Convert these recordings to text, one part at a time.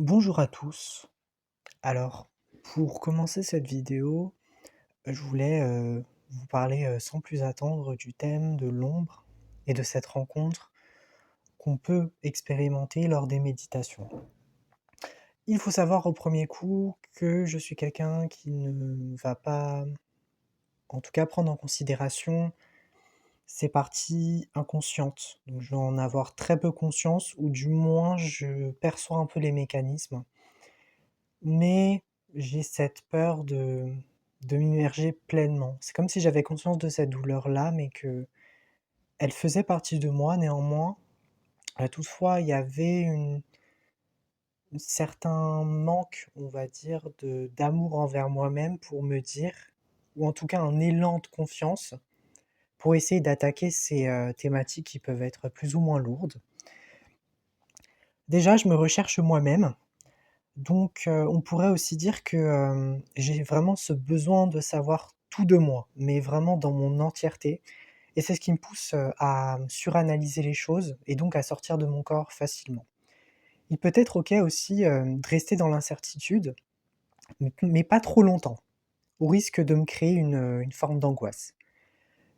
Bonjour à tous. Alors, pour commencer cette vidéo, je voulais vous parler sans plus attendre du thème de l'ombre et de cette rencontre qu'on peut expérimenter lors des méditations. Il faut savoir au premier coup que je suis quelqu'un qui ne va pas, en tout cas, prendre en considération ces parties inconscientes. Donc, je vais en avoir très peu conscience, ou du moins, je perçois un peu les mécanismes. Mais j'ai cette peur de m'immerger pleinement. C'est comme si j'avais conscience de cette douleur-là, mais que elle faisait partie de moi néanmoins. Toutefois, il y avait un certain manque, on va dire, d'amour envers moi-même pour me dire, ou en tout cas un élan de confiance, pour essayer d'attaquer ces thématiques qui peuvent être plus ou moins lourdes. Déjà, je me recherche moi-même. Donc, on pourrait aussi dire que, j'ai vraiment ce besoin de savoir tout de moi, mais vraiment dans mon entièreté, et c'est ce qui me pousse, à suranalyser les choses et donc à sortir de mon corps facilement. Il peut être OK aussi, de rester dans l'incertitude, mais pas trop longtemps, au risque de me créer une forme d'angoisse.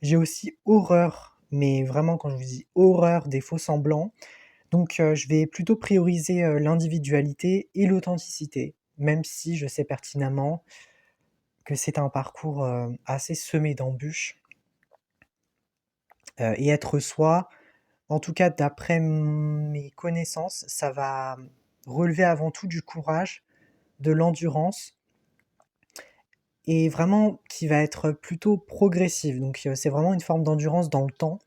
J'ai aussi horreur, mais vraiment quand je vous dis horreur, des faux-semblants. Donc, je vais plutôt prioriser, l'individualité et l'authenticité, même si je sais pertinemment que c'est un parcours, assez semé d'embûches, et être soi, en tout cas d'après mes connaissances, ça va relever avant tout du courage, de l'endurance et vraiment qui va être plutôt progressive. Donc, c'est vraiment une forme d'endurance dans le temps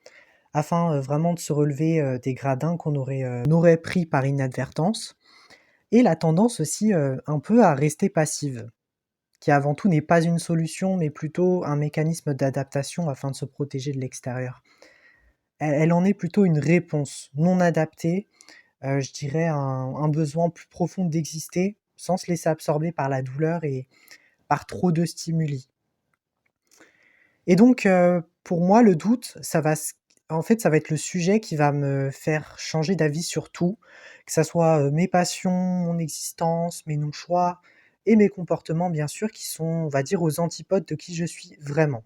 afin, vraiment de se relever, des gradins on aurait pris par inadvertance. Et la tendance aussi, un peu à rester passive, qui avant tout n'est pas une solution, mais plutôt un mécanisme d'adaptation afin de se protéger de l'extérieur. Elle en est plutôt une réponse non adaptée, je dirais un besoin plus profond d'exister, sans se laisser absorber par la douleur et par trop de stimuli. Et donc, pour moi, le doute, en fait, ça va être le sujet qui va me faire changer d'avis sur tout, que ça soit, mes passions, mon existence, mes non-choix et mes comportements, bien sûr, qui sont, on va dire, aux antipodes de qui je suis vraiment.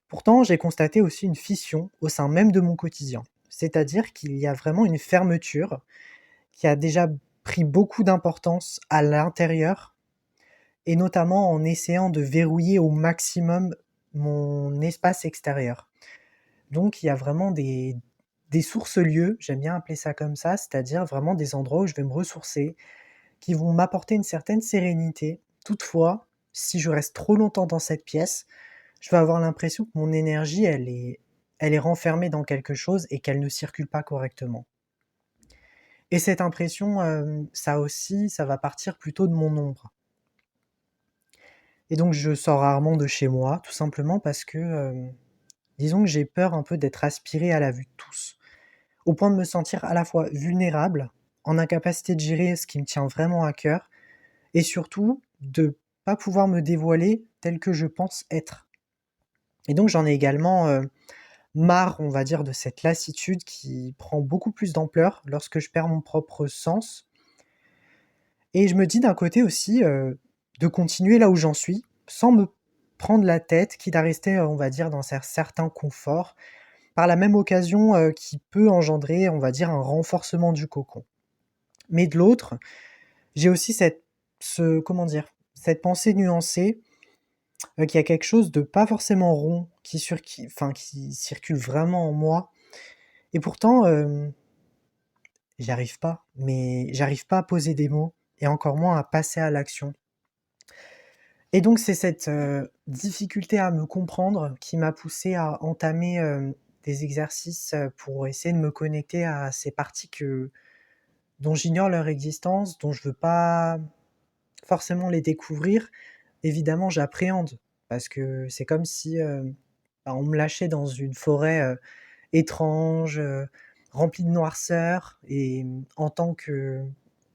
Pourtant, j'ai constaté aussi une fission au sein même de mon quotidien. C'est-à-dire qu'il y a vraiment une fermeture qui a déjà pris beaucoup d'importance à l'intérieur et notamment en essayant de verrouiller au maximum mon espace extérieur. Donc il y a vraiment des sources-lieux, j'aime bien appeler ça comme ça, c'est-à-dire vraiment des endroits où je vais me ressourcer, qui vont m'apporter une certaine sérénité. Toutefois, si je reste trop longtemps dans cette pièce, je vais avoir l'impression que mon énergie, elle est renfermée dans quelque chose et qu'elle ne circule pas correctement. Et cette impression, ça aussi, ça va partir plutôt de mon ombre. Et donc je sors rarement de chez moi, tout simplement parce que, disons que j'ai peur un peu d'être aspiré à la vue de tous. Au point de me sentir à la fois vulnérable, en incapacité de gérer ce qui me tient vraiment à cœur, et surtout de pas pouvoir me dévoiler tel que je pense être. Et donc j'en ai également, marre, on va dire, de cette lassitude qui prend beaucoup plus d'ampleur lorsque je perds mon propre sens. Et je me dis d'un côté aussi, de continuer là où j'en suis, sans me prendre la tête, quitte à rester, on va dire, dans certains conforts, par la même occasion, qui peut engendrer, on va dire, un renforcement du cocon. Mais de l'autre, j'ai aussi comment dire? Cette pensée nuancée, qu'il y a quelque chose de pas forcément rond qui circule vraiment en moi et pourtant, j'y arrive pas. Mais j'arrive pas à poser des mots et encore moins à passer à l'action. Et donc c'est cette, difficulté à me comprendre qui m'a poussé à entamer, des exercices, pour essayer de me connecter à ces parties dont j'ignore leur existence, dont je veux pas forcément les découvrir. Évidemment, j'appréhende parce que c'est comme si, on me lâchait dans une forêt, étrange, remplie de noirceur et en tant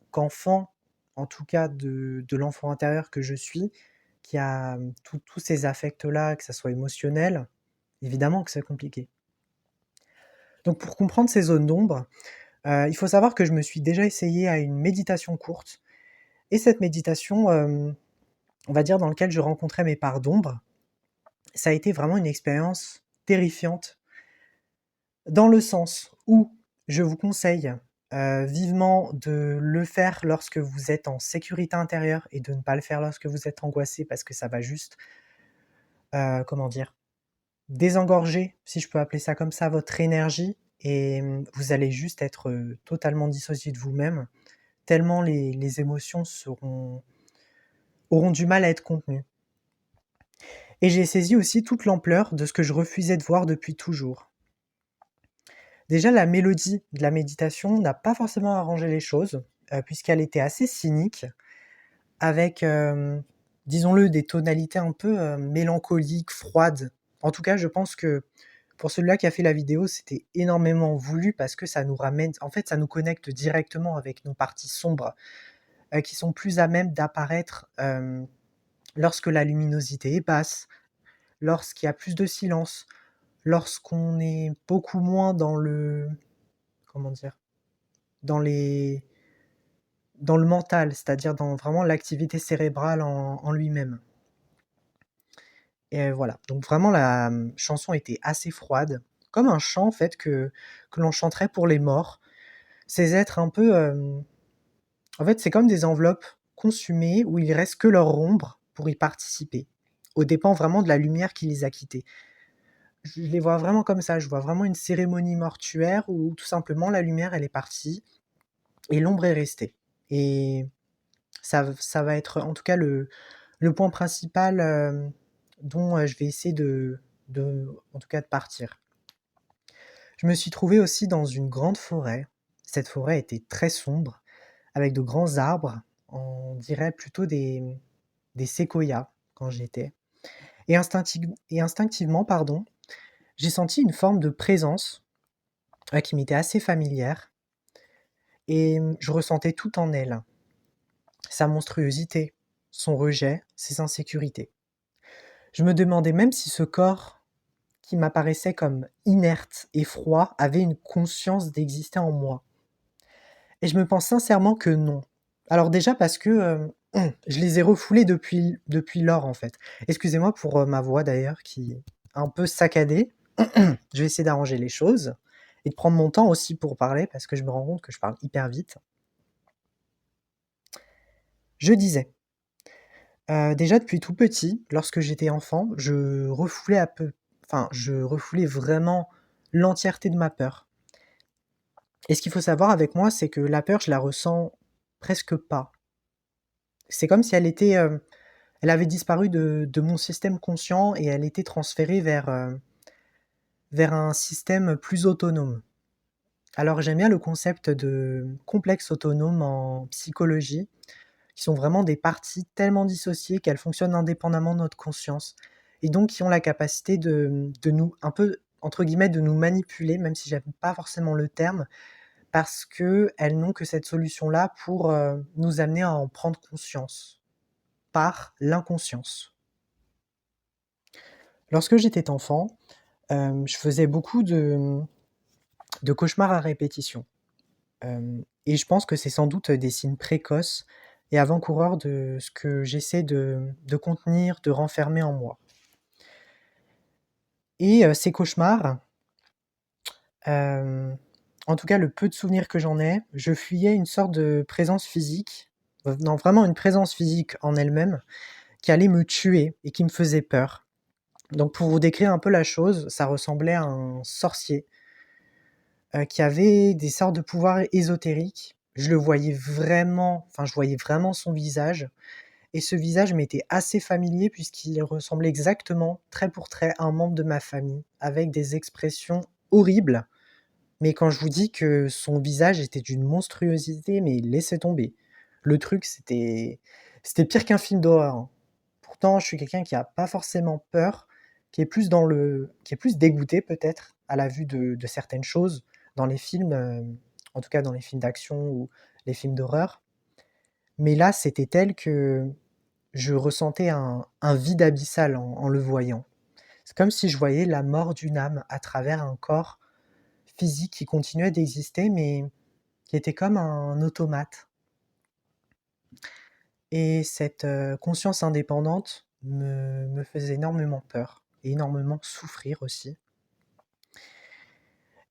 qu'enfant, en tout cas de l'enfant intérieur que je suis, qui a, tous ces affects-là, que ça soit émotionnel, évidemment que c'est compliqué. Donc pour comprendre ces zones d'ombre, Il faut savoir que je me suis déjà essayé à une méditation courte et cette méditation, on va dire dans lequel je rencontrais mes parts d'ombre, ça a été vraiment une expérience terrifiante dans le sens où je vous conseille, vivement de le faire lorsque vous êtes en sécurité intérieure et de ne pas le faire lorsque vous êtes angoissé parce que ça va juste, comment dire? Désengorger, si je peux appeler ça comme ça, votre énergie et vous allez juste être, totalement dissocié de vous-même, tellement les émotions auront du mal à être contenues. Et j'ai saisi aussi toute l'ampleur de ce que je refusais de voir depuis toujours. Déjà, la mélodie de la méditation n'a pas forcément arrangé les choses, puisqu'elle était assez cynique, avec, disons-le, des tonalités un peu, mélancoliques, froides. En tout cas, je pense que pour celui-là qui a fait la vidéo, c'était énormément voulu parce que ça nous ramène en fait, ça nous connecte directement avec nos parties sombres, qui sont plus à même d'apparaître, lorsque la luminosité est basse, lorsqu'il y a plus de silence, lorsqu'on est beaucoup moins dans le comment dire? Dans les dans le mental, c'est-à-dire dans vraiment l'activité cérébrale en lui-même et voilà, donc vraiment la, chanson était assez froide, comme un chant en fait que l'on chanterait pour les morts. Ces êtres un peu, en fait, c'est comme des enveloppes consumées où il reste que leur ombre pour y participer, aux dépens vraiment de la lumière qui les a quittés. Je les vois vraiment comme ça, je vois vraiment une cérémonie mortuaire où tout simplement la lumière elle est partie et l'ombre est restée et ça va être en tout cas le point principal, dont, je vais essayer de en tout cas de partir. Je me suis trouvé aussi dans une grande forêt. Cette forêt était très sombre, avec de grands arbres, on dirait plutôt des séquoias quand j'y étais et instinctivement, pardon, j'ai senti une forme de présence, qui m'était assez familière et je ressentais tout en elle. Sa monstruosité, son rejet, ses insécurités. Je me demandais même si ce corps, qui m'apparaissait comme inerte et froid, avait une conscience d'exister en moi. Et je me pense sincèrement que non. Alors déjà parce que, je les ai refoulés depuis lors, en fait. Excusez-moi pour, ma voix d'ailleurs qui est un peu saccadée. Je vais essayer d'arranger les choses et de prendre mon temps aussi pour parler parce que je me rends compte que je parle hyper vite. Je disais, déjà depuis tout petit, lorsque j'étais enfant, je refoulais vraiment l'entièreté de ma peur. Et ce qu'il faut savoir avec moi, c'est que la peur, je la ressens presque pas. C'est comme si elle avait disparu de mon système conscient et elle était transférée vers un système plus autonome. Alors j'aime bien le concept de complexe autonome en psychologie, qui sont vraiment des parties tellement dissociées qu'elles fonctionnent indépendamment de notre conscience et donc qui ont la capacité de nous un peu, entre guillemets, «de nous manipuler», même si j'aime pas forcément le terme, parce qu'elles n'ont que cette solution-là pour, nous amener à en prendre conscience, par l'inconscience. Lorsque j'étais enfant, je faisais beaucoup de cauchemars à répétition, et je pense que c'est sans doute des signes précoces et avant-coureurs de ce que j'essaie de contenir, de renfermer en moi et ces cauchemars, hem, en tout cas le peu de souvenirs que j'en ai, je fuyais une sorte de présence physique, non, vraiment une présence physique en elle-même, qui allait me tuer et qui me faisait peur. Donc pour vous décrire un peu la chose, ça ressemblait à un sorcier, qui avait des sortes de pouvoirs ésotériques. Je le voyais vraiment, enfin je voyais vraiment son visage et ce visage m'était assez familier puisqu'il ressemblait exactement, trait pour trait, à un membre de ma famille, avec des expressions horribles. Mais quand je vous dis que son visage était d'une monstruosité, mais laissez tomber. Le truc, c'était pire qu'un film d'horreur, hein. Pourtant, je suis quelqu'un qui a pas forcément peur, qui est plus dégoûté peut-être à la vue de certaines choses dans les films, en tout cas dans les films d'action ou les films d'horreur. Mais là, c'était tel que je ressentais un vide abyssal en le voyant. C'est comme si je voyais la mort d'une âme à travers un corps physique qui continuait d'exister, mais qui était comme un automate. Et cette conscience indépendante me faisait énormément peur et énormément souffrir aussi.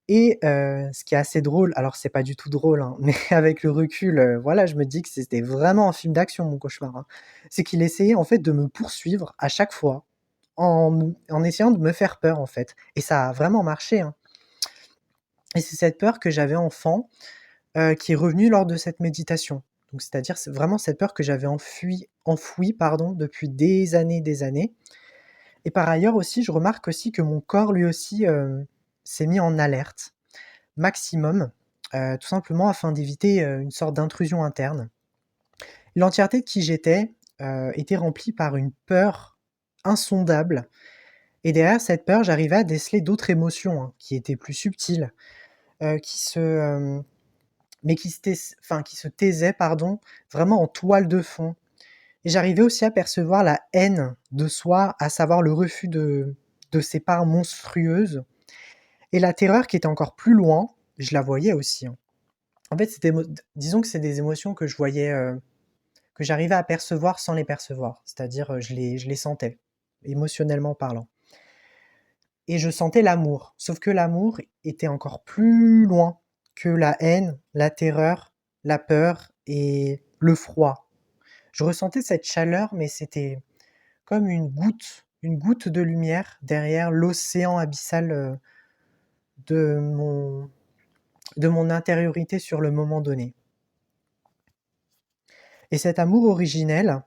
Et ce qui est assez drôle, alors c'est pas du tout drôle, hein, mais avec le recul, voilà, je me dis que c'était vraiment un film d'action, mon cauchemar, hein. C'est qu'il essayait en fait de me poursuivre à chaque fois en essayant de me faire peur, en fait, et ça a vraiment marché, hein. Et c'est cette peur que j'avais enfant, qui est revenue lors de cette méditation. Donc c'est-à-dire, c'est vraiment cette peur que j'avais enfouie, pardon, depuis des années. Et par ailleurs aussi, je remarque aussi que mon corps lui aussi, s'est mis en alerte maximum, tout simplement afin d'éviter, une sorte d'intrusion interne. L'entièreté de qui j'étais, était remplie par une peur insondable, et derrière cette peur, j'arrivais à déceler d'autres émotions, hein, qui étaient plus subtiles, qui se, mais qui se taisaient, pardon, vraiment en toile de fond. Et j'arrivais aussi à percevoir la haine de soi, à savoir le refus de ces parts monstrueuses, et la terreur qui était encore plus loin, je la voyais aussi, hein. En fait, disons que c'est des émotions que je voyais, que j'arrivais à percevoir sans les percevoir. C'est-à-dire, je les sentais, émotionnellement parlant. Et je sentais l'amour. Sauf que l'amour était encore plus loin que la haine, la terreur, la peur et le froid. Je ressentais cette chaleur, mais c'était comme une goutte de lumière derrière l'océan abyssal, de mon de mon intériorité sur le moment donné. Et cet amour originel,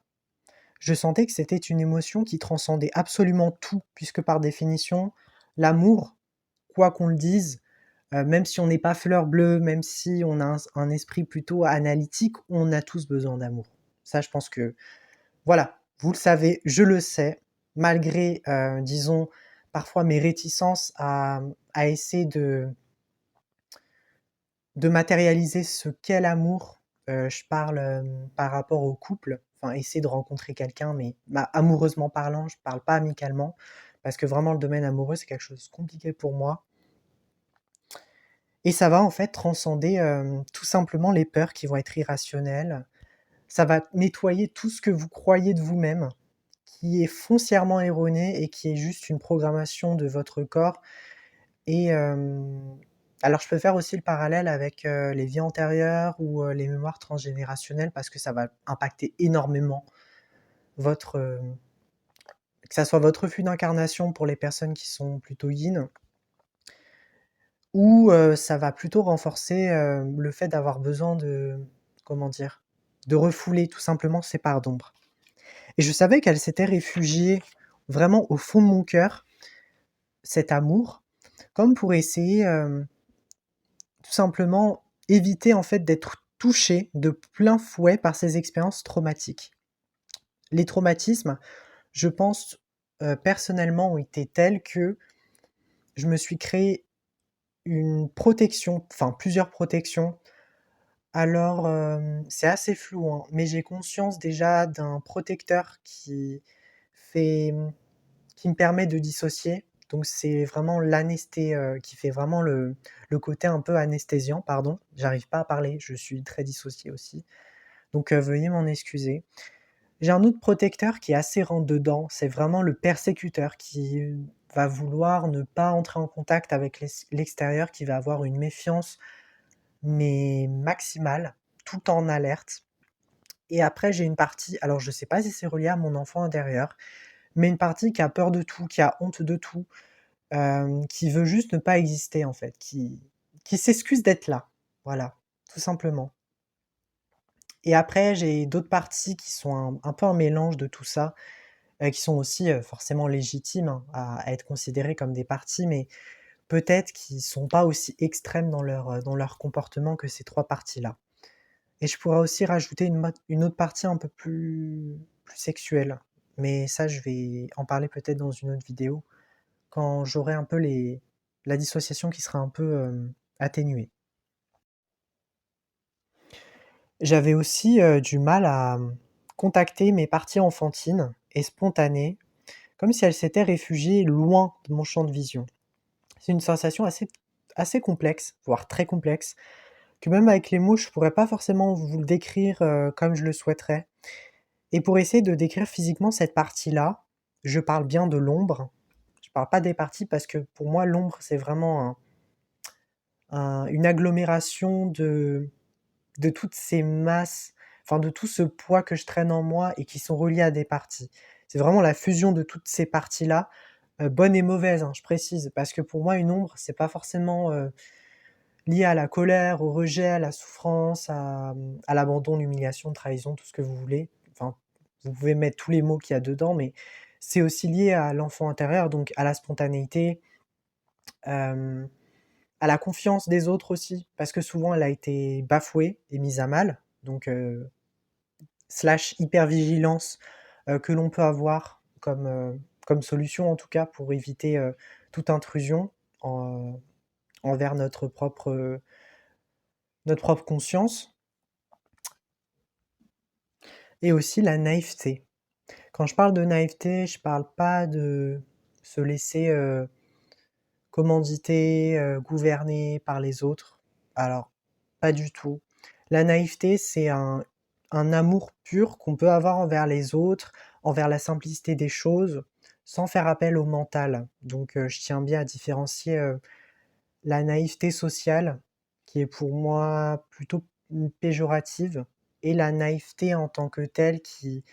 je sentais que c'était une émotion qui transcendait absolument tout, puisque par définition, l'amour, quoi qu'on le dise, même si on n'est pas fleur bleue, même si on a un esprit plutôt analytique, on a tous besoin d'amour. Ça, je pense que, voilà, vous le savez, je le sais, malgré, disons, parfois mes réticences à essayer de matérialiser ce qu'est l'amour. Je parle par rapport au couple, enfin essayer de rencontrer quelqu'un, mais amoureusement parlant, je parle pas amicalement, parce que vraiment le domaine amoureux, c'est quelque chose de compliqué pour moi. Et ça va en fait transcender tout simplement les peurs qui vont être irrationnelles. Ça va nettoyer tout ce que vous croyez de vous-même, qui est foncièrement erroné et qui est juste une programmation de votre corps. Et alors je peux faire aussi le parallèle avec, les vies antérieures ou, les mémoires transgénérationnelles parce que ça va impacter énormément votre, que ça soit votre refus d'incarnation pour les personnes qui sont plutôt yin, ou, ça va plutôt renforcer, le fait d'avoir besoin de, comment dire? De refouler tout simplement ces parts d'ombre. Et je savais qu'elle s'était réfugiée vraiment au fond de mon cœur, cet amour, comme pour essayer, tout simplement éviter en fait d'être touché de plein fouet par ces expériences traumatiques. Les traumatismes, je pense, personnellement, ont été tels que je me suis créé une protection, enfin plusieurs protections. Alors, c'est assez flou, hein, mais j'ai conscience déjà d'un protecteur fait qui me permet de dissocier. Donc c'est vraiment qui fait vraiment le côté un peu anesthésiant, pardon. J'arrive pas à parler, je suis très dissocié aussi. Donc veuillez m'en excuser. J'ai un autre protecteur qui est assez rentre dedans, c'est vraiment le persécuteur qui va vouloir ne pas entrer en contact avec l'extérieur, qui va avoir une méfiance, mais maximale, tout en alerte. Et après j'ai une partie, alors je sais pas si c'est relié à mon enfant intérieur, mais une partie qui a peur de tout, qui a honte de tout, qui veut juste ne pas exister en fait, qui s'excuse d'être là. Voilà, tout simplement. Et après, j'ai d'autres parties qui sont un peu un mélange de tout ça, qui sont aussi, forcément légitimes, hein, à être considérées comme des parties, mais peut-être qui sont pas aussi extrêmes dans leur comportement que ces 3 parties-là. Et je pourrais aussi rajouter une autre partie un peu plus sexuelle, mais ça, je vais en parler peut-être dans une autre vidéo, quand j'aurai un peu la dissociation qui sera un peu, atténuée. J'avais aussi, du mal à, contacter mes parties enfantines et spontanées, comme si elles s'étaient réfugiées loin de mon champ de vision. C'est une sensation assez complexe, voire très complexe, que même avec les mots, je pourrais pas forcément vous le décrire, comme je le souhaiterais. Et pour essayer de décrire physiquement cette partie-là, je parle bien de l'ombre. Je parle pas des parties parce que pour moi l'ombre c'est vraiment une agglomération de toutes ces masses, enfin de tout ce poids que je traîne en moi et qui sont reliés à des parties. C'est vraiment la fusion de toutes ces parties-là, bonnes et mauvaises, hein, je précise, parce que pour moi une ombre c'est pas forcément, lié à la colère, au rejet, à la souffrance, à l'abandon, l'humiliation, trahison, tout ce que vous voulez. Enfin, vous pouvez mettre tous les mots qu'il y a dedans, mais c'est aussi lié à l'enfant intérieur, donc à la spontanéité, hem, à la confiance des autres aussi, parce que souvent elle a été bafouée et mise à mal, donc slash hypervigilance, que l'on peut avoir comme solution en tout cas pour éviter, toute intrusion en envers notre propre conscience. Et aussi la naïveté. Quand je parle de naïveté, je parle pas de se laisser, commanditer, gouverner par les autres. Alors, pas du tout. La naïveté, c'est un amour pur qu'on peut avoir envers les autres, envers la simplicité des choses, sans faire appel au mental. Donc, je tiens bien à différencier, la naïveté sociale, qui est pour moi plutôt, péjorative, et la naïveté en tant que telle qui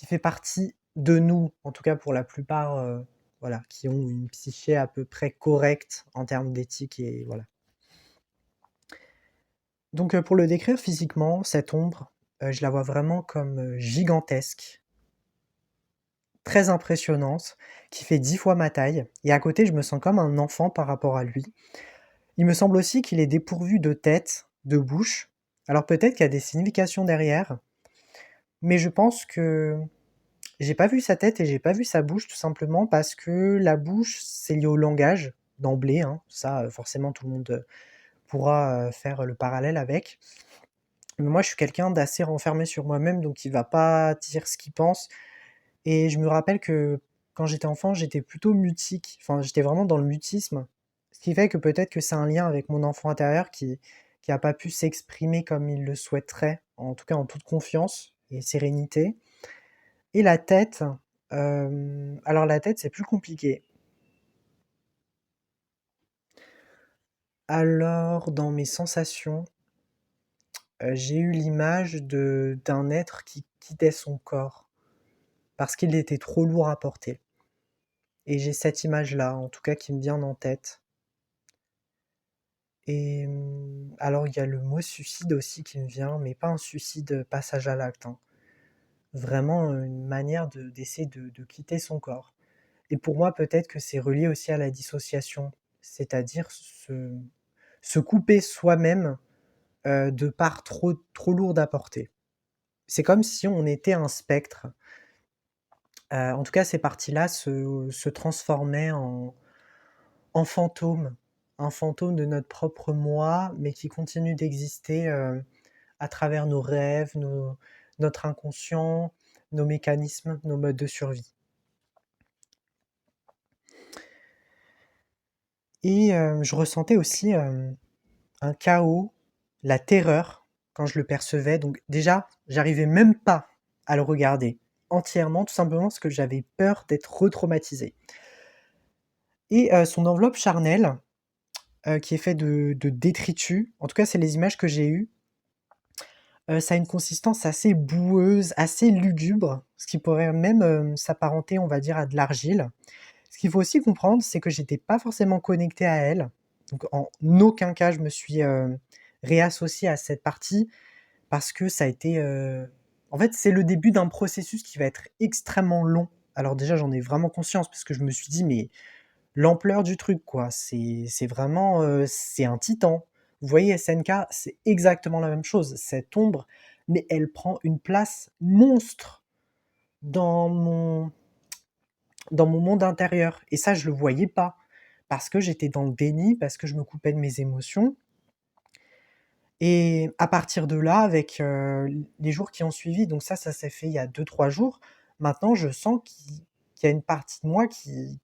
fait partie de nous, en tout cas pour la plupart, voilà, qui ont une psyché à peu près correcte en termes d'éthique et voilà. Donc, pour le décrire physiquement, cette ombre, je la vois vraiment comme, gigantesque, très impressionnante, qui fait 10 fois ma taille et à côté, je me sens comme un enfant par rapport à lui. Il me semble aussi qu'il est dépourvu de tête, de bouche. Alors peut-être qu'il y a des significations derrière, mais je pense que j'ai pas vu sa tête et j'ai pas vu sa bouche tout simplement parce que la bouche, c'est lié au langage d'emblée, hein. Ça, forcément tout le monde, pourra, faire le parallèle avec. Mais moi, je suis quelqu'un d'assez renfermé sur moi-même, donc il va pas dire ce qu'il pense et je me rappelle que quand j'étais enfant, j'étais plutôt mutique, enfin, j'étais vraiment dans le mutisme. Ce qui fait que peut-être que c'est un lien avec mon enfant intérieur qui a pas pu s'exprimer comme il le souhaiterait, en tout cas en toute confiance et sérénité. Et la tête, alors la tête, c'est plus compliqué. Alors dans mes sensations, j'ai eu l'image de d'un être qui quittait son corps, parce qu'il était trop lourd à porter et j'ai cette image-là, en tout cas qui me vient en tête et alors il y a le mot suicide aussi qui me vient, mais pas un suicide, passage à l'acte, hein. Vraiment, une manière d'essayer de quitter son corps et pour moi, peut-être que c'est relié aussi à la dissociation, c'est-à-dire se couper soi-même, de parts trop lourdes à porter. C'est comme si on était un spectre. En tout cas, ces parties-là se transformaient en fantômes. Un fantôme de notre propre moi, mais qui continue d'exister, à travers nos rêves, notre inconscient, nos mécanismes, nos modes de survie. Et je ressentais aussi, un chaos, la terreur quand je le percevais. Donc déjà, j'arrivais même pas à le regarder entièrement, tout simplement parce que j'avais peur d'être retraumatisé. Et son enveloppe charnelle, qui est fait de détritus, en tout cas c'est les images que j'ai eues, ça a une consistance assez boueuse, assez lugubre, ce qui pourrait même, s'apparenter, on va dire, à de l'argile. Ce qu'il faut aussi comprendre, c'est que j'étais pas forcément connecté à elle, donc en aucun cas je me suis, réassocié à cette partie parce que ça a été, en fait, c'est le début d'un processus qui va être extrêmement long. Alors déjà, j'en ai vraiment conscience parce que je me suis dit: «Mais l'ampleur du truc quoi, c'est vraiment, c'est un titan». Vous voyez SNK, c'est exactement la même chose. Cette ombre, mais elle prend une place monstre dans mon dans mon monde intérieur et ça je le voyais pas parce que j'étais dans le déni, parce que je me coupais de mes émotions et à partir de là avec, les jours qui ont suivi, donc ça s'est fait il y a 2 3 jours, maintenant je sens qu'il y a une partie de moi qui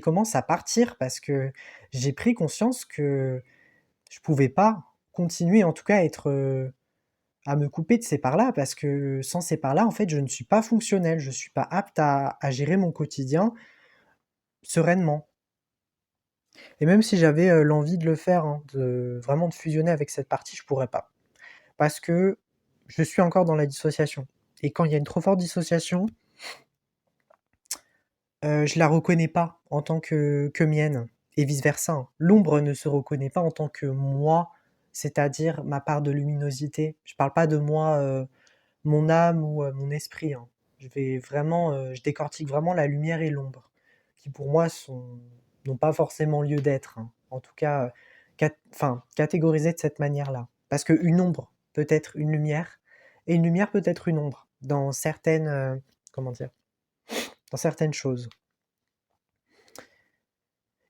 commence à partir parce que j'ai pris conscience que je pouvais pas. continuer en tout cas à me couper de ces parts-là, parce que sans ces parts-là, en fait, je ne suis pas fonctionnel, je suis pas apte à gérer mon quotidien sereinement. Et même si j'avais l'envie de le faire, hein, vraiment de fusionner avec cette partie, je pourrais pas. Parce que je suis encore dans la dissociation. Et quand il y a une trop forte dissociation, je la reconnais pas en tant que mienne, et vice-versa, hein. L'ombre ne se reconnaît pas en tant que moi, c'est-à-dire ma part de luminosité. Je parle pas de moi, mon âme ou mon esprit, hein. Je décortique vraiment la lumière et l'ombre, qui pour moi n'ont pas forcément lieu d'être, hein. En tout cas, catégorisées de cette manière-là. Parce qu'une ombre peut être une lumière, et une lumière peut être une ombre, dans certaines, comment dire? Dans certaines choses.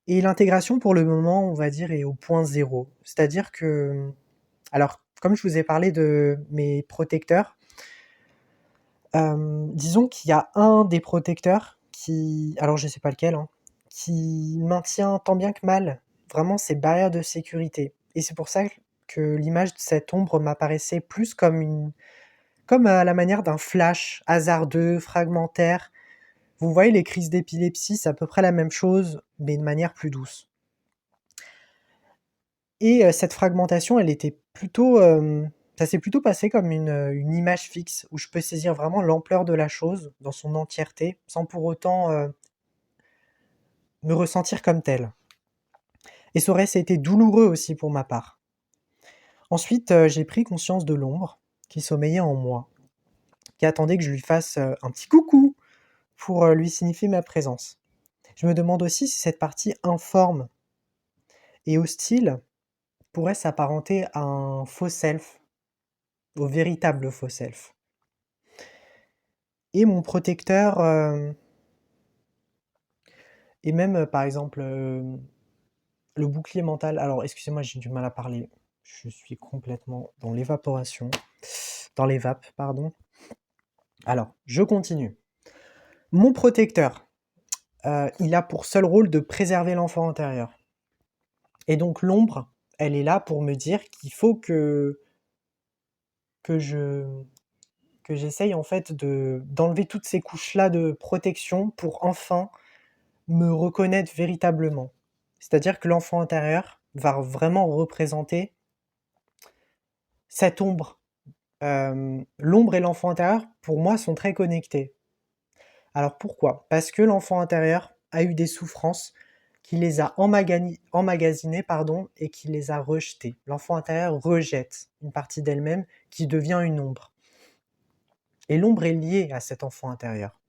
Et l'intégration pour le moment, on va dire, est au point zéro. C'est-à-dire que, alors, comme je vous ai parlé de mes protecteurs, disons qu'il y a un des protecteurs qui, alors je sais pas lequel, hein, qui maintient tant bien que mal vraiment ces barrières de sécurité. Et c'est pour ça que l'image de cette ombre m'apparaissait plus comme à la manière d'un flash hasardeux, fragmentaire. Vous voyez les crises d'épilepsie, c'est à peu près la même chose, mais de manière plus douce. Et cette fragmentation, elle était plutôt, ça s'est plutôt passé comme une image fixe, où je peux saisir vraiment l'ampleur de la chose dans son entièreté, sans pour autant me ressentir comme tel. Et ça aurait été douloureux aussi pour ma part. Ensuite, j'ai pris conscience de l'ombre qui sommeillait en moi, qui attendait que je lui fasse un petit coucou pour lui signifier ma présence. Je me demande aussi si cette partie informe et hostile pourrait s'apparenter à un faux self, au véritable faux self. Et mon protecteur, et même par exemple le bouclier mental. Alors excusez-moi, j'ai du mal à parler. Je suis complètement dans l'évaporation. Dans les vapes, pardon. Alors, je continue. Mon protecteur, il a pour seul rôle de préserver l'enfant intérieur. Et donc l'ombre, elle est là pour me dire qu'il faut que je que j'essaye en fait d'enlever toutes ces couches-là de protection pour enfin me reconnaître véritablement. C'est-à-dire que l'enfant intérieur va vraiment représenter cette ombre. L'ombre et l'enfant intérieur, pour moi, sont très connectés. Alors pourquoi? Parce que l'enfant intérieur a eu des souffrances, qui les a emmagasinées, pardon, et qui les a rejetées. L'enfant intérieur rejette une partie d'elle-même qui devient une ombre. Et l'ombre est liée à cet enfant intérieur.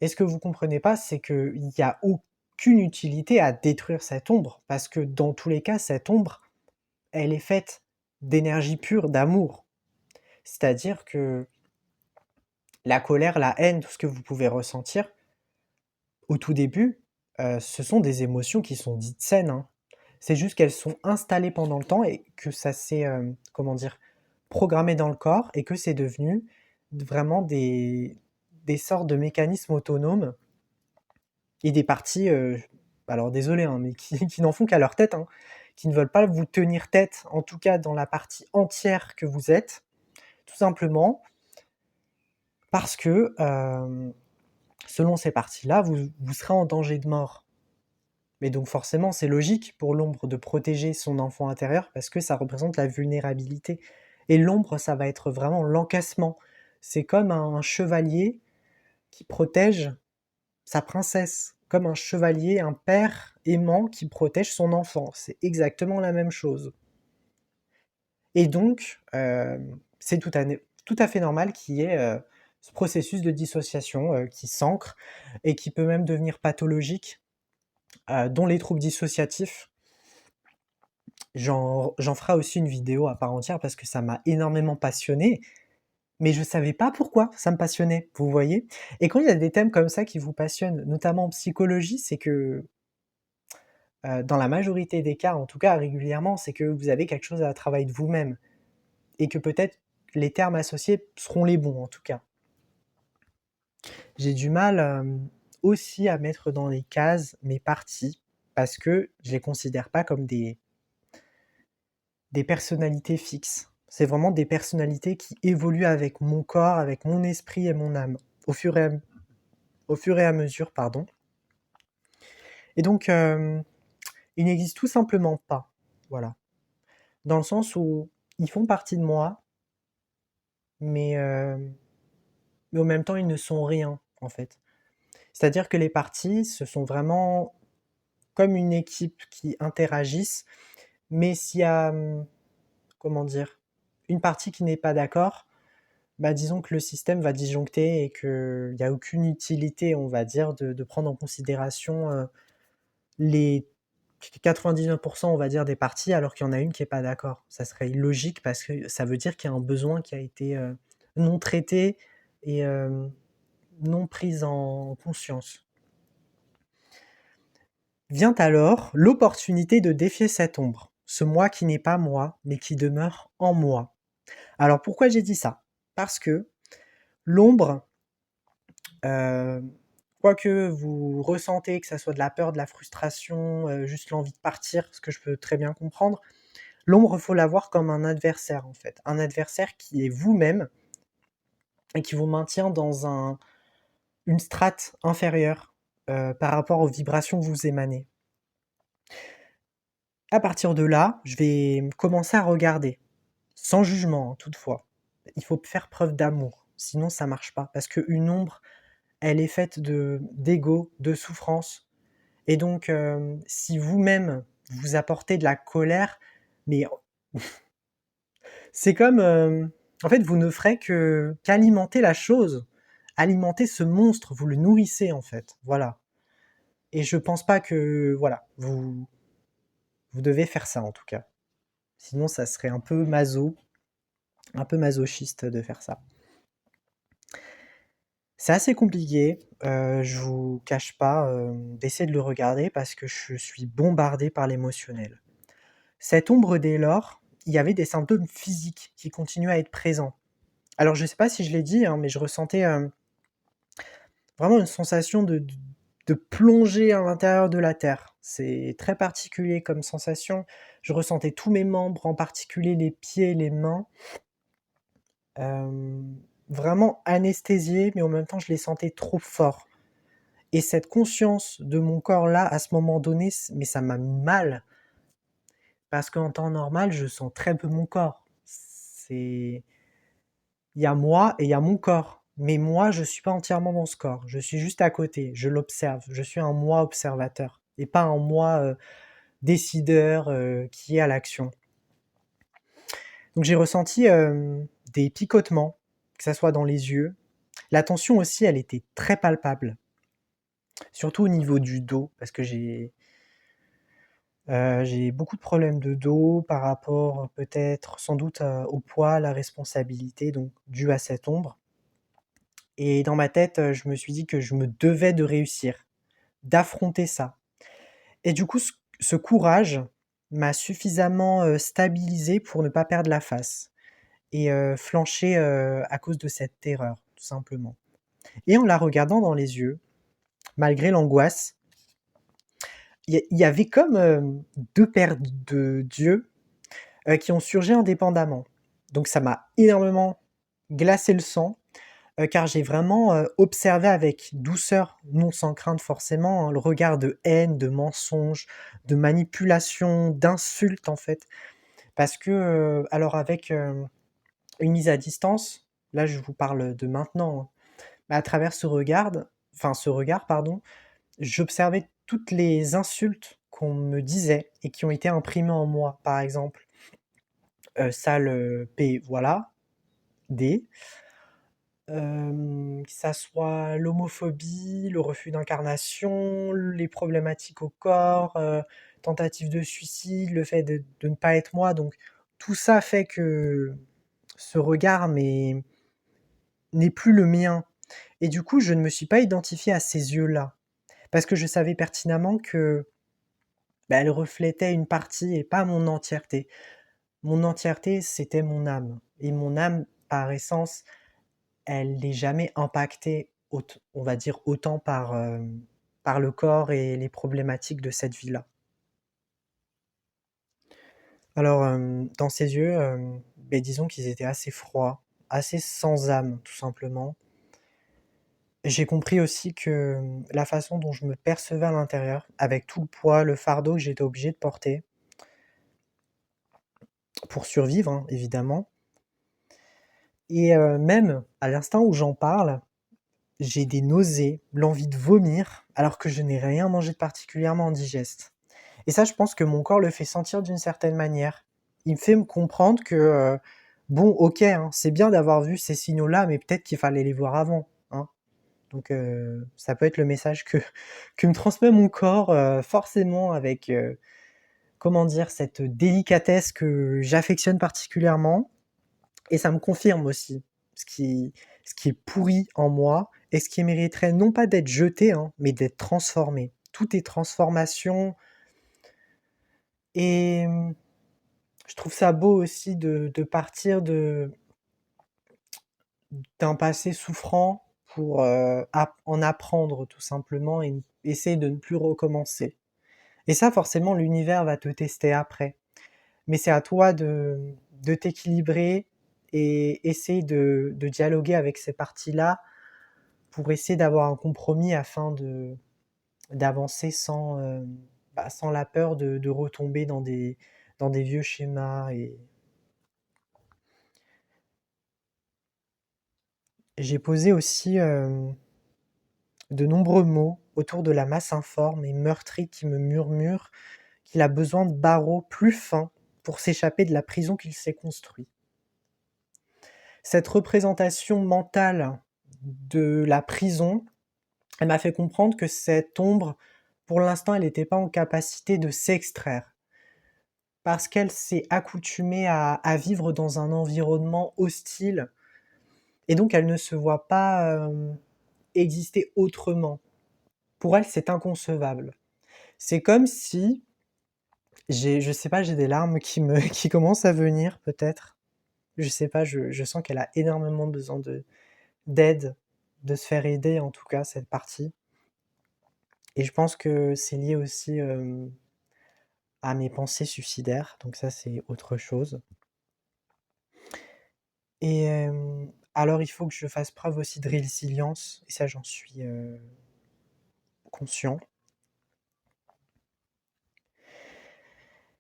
Et ce que vous comprenez pas, c'est qu'il n'y a aucune utilité à détruire cette ombre, parce que dans tous les cas, cette ombre, elle est faite d'énergie pure, d'amour. C'est-à-dire que la colère, la haine, tout ce que vous pouvez ressentir, au tout début, ce sont des émotions qui sont dites saines, hein. C'est juste qu'elles sont installées pendant le temps et que ça s'est, comment dire, programmé dans le corps et que c'est devenu vraiment des sortes de mécanismes autonomes et des parties, alors désolé, hein, mais qui n'en font qu'à leur tête, hein, qui ne veulent pas vous tenir tête, en tout cas dans la partie entière que vous êtes, tout simplement parce que, selon ces parties-là, vous serez en danger de mort. Mais donc forcément, c'est logique pour l'ombre de protéger son enfant intérieur parce que ça représente la vulnérabilité. Et l'ombre, ça va être vraiment l'encassement. C'est comme un chevalier qui protège sa princesse, comme un chevalier, un père aimant qui protège son enfant. C'est exactement la même chose. Et donc, c'est tout à fait normal qu'il y ait ce processus de dissociation qui s'ancre et qui peut même devenir pathologique, dont les troubles dissociatifs. J'en ferai aussi une vidéo à part entière parce que ça m'a énormément passionné, mais je savais pas pourquoi ça me passionnait, vous voyez? Et quand il y a des thèmes comme ça qui vous passionnent, notamment en psychologie, c'est que, dans la majorité des cas, en tout cas régulièrement, c'est que vous avez quelque chose à travailler de vous-même et que peut-être les termes associés seront les bons, en tout cas. J'ai du mal, aussi à mettre dans les cases mes parties parce que je les considère pas comme des personnalités fixes. C'est vraiment des personnalités qui évoluent avec mon corps, avec mon esprit et mon âme, au fur et à, au fur et à mesure, pardon. Et donc, ils n'existent tout simplement pas, voilà. Dans le sens où ils font partie de moi, mais, euh, mais en même temps, ils ne sont rien, en fait. C'est-à-dire que les parties, ce sont vraiment comme une équipe qui interagissent, mais s'il y a, comment dire, une partie qui n'est pas d'accord, bah, disons que le système va disjoncter et qu'il n'y a aucune utilité, on va dire, de prendre en considération les 99%, on va dire, des parties, alors qu'il y en a une qui n'est pas d'accord. Ça serait illogique parce que ça veut dire qu'il y a un besoin qui a été non traité et non pris en conscience. Vient alors l'opportunité de défier cette ombre, ce moi qui n'est pas moi, mais qui demeure en moi. Alors pourquoi j'ai dit ça? Parce que l'ombre, euh, quoi que vous ressentez, que ça soit de la peur, de la frustration, juste l'envie de partir, ce que je peux très bien comprendre, l'ombre, faut la voir comme un adversaire en fait. Un adversaire qui est vous-même et qui vous maintient dans une strate inférieure par rapport aux vibrations que vous émanez. À partir de là, je vais commencer à regarder, sans jugement, hein, toutefois. Il faut faire preuve d'amour, sinon ça marche pas. Parce qu'une ombre, elle est faite d'ego, de souffrance. Et donc, si vous-même, vous apportez de la colère, mais c'est comme... en fait, vous ne ferez qu'alimenter la chose, alimenter ce monstre, vous le nourrissez en fait. Voilà. Et je pense pas que... Voilà, vous devez faire ça en tout cas. Sinon, ça serait un peu un peu masochiste de faire ça. C'est assez compliqué, je vous cache pas, d'essayer de le regarder parce que je suis bombardé par l'émotionnel. Cette ombre dès lors, il y avait des symptômes physiques qui continuaient à être présents. Alors je sais pas si je l'ai dit, hein, mais je ressentais, vraiment une sensation de plonger à l'intérieur de la terre. C'est très particulier comme sensation. Je ressentais tous mes membres, en particulier les pieds, les mains, vraiment anesthésiés, mais en même temps je les sentais trop forts. Et cette conscience de mon corps-là, à ce moment donné, mais ça m'a mis mal. Parce qu'en temps normal, je sens très peu mon corps. C'est... Il y a moi et il y a mon corps. Mais moi, je ne suis pas entièrement dans ce corps. Je suis juste à côté. Je l'observe. Je suis un moi observateur. Et pas un moi décideur qui est à l'action. Donc j'ai ressenti des picotements, que ce soit dans les yeux. La tension aussi, elle était très palpable. Surtout au niveau du dos, parce que j'ai beaucoup de problèmes de dos par rapport peut-être sans doute au poids, à la responsabilité, donc dû à cette ombre. Et dans ma tête, je me suis dit que je me devais de réussir, d'affronter ça. Et du coup, ce courage m'a suffisamment stabilisé pour ne pas perdre la face et flancher à cause de cette terreur, tout simplement. Et en la regardant dans les yeux, malgré l'angoisse, il y avait comme deux paires d'yeux qui ont surgi indépendamment. Donc ça m'a énormément glacé le sang, car j'ai vraiment observé avec douceur, non sans crainte forcément, hein, le regard de haine, de mensonge, de manipulation, d'insulte en fait. Parce que, alors avec une mise à distance, là je vous parle de maintenant, hein, à travers ce regard, pardon, j'observais toutes les insultes qu'on me disait et qui ont été imprimées en moi. Par exemple, sale P, voilà, D. Que ça soit l'homophobie, le refus d'incarnation, les problématiques au corps, tentative de suicide, le fait de ne pas être moi. Donc tout ça fait que ce regard n'est plus le mien. Et du coup, je ne me suis pas identifié à ces yeux-là. Parce que je savais pertinemment que bah, elle reflétait une partie et pas mon entièreté. Mon entièreté, c'était mon âme. Et mon âme, par essence, elle n'est jamais impactée, on va dire, autant par le corps et les problématiques de cette vie-là. Alors, dans ses yeux, disons qu'ils étaient assez froids, assez sans âme, tout simplement. J'ai compris aussi que, la façon dont je me percevais à l'intérieur, avec tout le poids, le fardeau que j'étais obligé de porter pour survivre, hein, évidemment et même à l'instant où j'en parle, j'ai des nausées, l'envie de vomir, alors que je n'ai rien mangé de particulièrement indigeste. Et ça, je pense que mon corps le fait sentir d'une certaine manière. Il me fait me comprendre que, bon, OK, hein, c'est bien d'avoir vu ces signaux-là, mais peut-être qu'il fallait les voir avant, hein. Donc ça peut être le message que que me transmet mon corps, forcément avec, comment dire? Cette délicatesse que j'affectionne particulièrement et ça me confirme aussi ce qui ce qui est pourri en moi et ce qui mériterait non pas d'être jeté, hein, mais d'être transformé. Tout est transformation et je trouve ça beau aussi de partir d'un passé souffrant pour, en apprendre tout simplement et essayer de ne plus recommencer. Et ça forcément l'univers va te tester après. Mais c'est à toi de t'équilibrer et essayer de dialoguer avec ces parties-là pour essayer d'avoir un compromis afin d'avancer sans, sans la peur de retomber dans des vieux schémas et j'ai posé aussi, de nombreux mots autour de la masse informe et meurtrie qui me murmure qu'il a besoin de barreaux plus fins pour s'échapper de la prison qu'il s'est construit. Cette représentation mentale de la prison, elle m'a fait comprendre que cette ombre, pour l'instant, elle n'était pas en capacité de s'extraire. Parce qu'elle s'est accoutumée à vivre dans un environnement hostile, et donc elle ne se voit pas exister autrement. Pour elle, c'est inconcevable. C'est comme si, je sais pas, j'ai des larmes qui commencent à venir peut-être. Je sais pas, je sens qu'elle a énormément besoin d'aide, de se faire aider en tout cas, cette partie. Et je pense que c'est lié aussi à mes pensées suicidaires, donc ça c'est autre chose. Et alors il faut que je fasse preuve aussi de résilience, et ça j'en suis conscient.